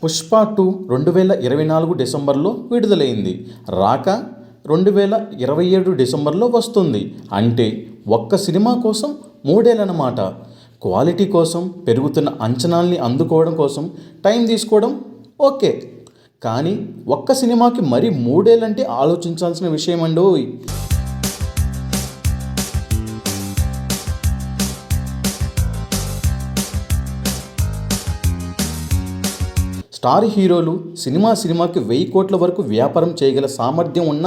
పుష్ప 2 2024 డిసెంబర్లో విడుదలైంది. రాక 2027 డిసెంబర్లో వస్తుంది. అంటే ఒక్క సినిమా కోసం 3 ఏళ్ళన్నమాట. క్వాలిటీ కోసం, పెరుగుతున్న అంచనాల్ని అందుకోవడం కోసం టైం తీసుకోవడం ఓకే. కానీ ఒక్క సినిమాకి మరీ 3 ఏళ్ళంటే ఆలోచించాల్సిన విషయం అండోయ్. స్టార్ హీరోలు సినిమాకి 1000 కోట్ల వరకు వ్యాపారం చేయగల సామర్థ్యం ఉన్న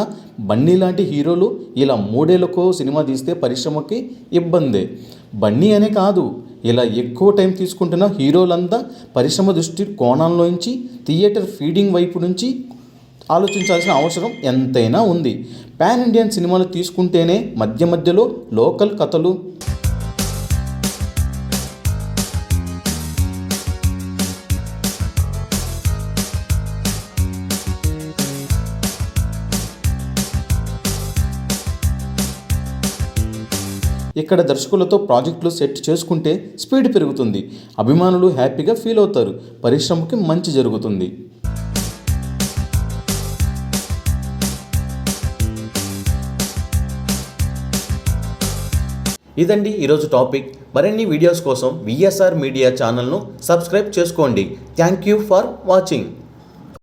బన్నీ లాంటి హీరోలు ఇలా 3 ఏళ్లకో సినిమా తీస్తే పరిశ్రమకి ఇబ్బందే. బన్నీ అనే కాదు, ఇలా ఎక్కువ టైం తీసుకుంటున్న హీరోలంతా పరిశ్రమ దృష్టి కోణంలోంచి థియేటర్ ఫీడింగ్ వైపు నుంచి ఆలోచించాల్సిన అవసరం ఎంతైనా ఉంది. పాన్ ఇండియన్ సినిమాలు తీసుకుంటేనే మధ్యలో లోకల్ కథలు, ఇక్కడ దర్శకులతో ప్రాజెక్టులు సెట్ చేసుకుంటే స్పీడ్ పెరుగుతుంది, అభిమానులు హ్యాపీగా ఫీల్ అవుతారు, పరిశ్రమకి మంచి జరుగుతుంది. ఇదండి ఈరోజు టాపిక్. మరిన్ని వీడియోస్ కోసం విఎస్ఆర్ మీడియా ఛానల్ను సబ్స్క్రైబ్ చేసుకోండి. Thank you for watching.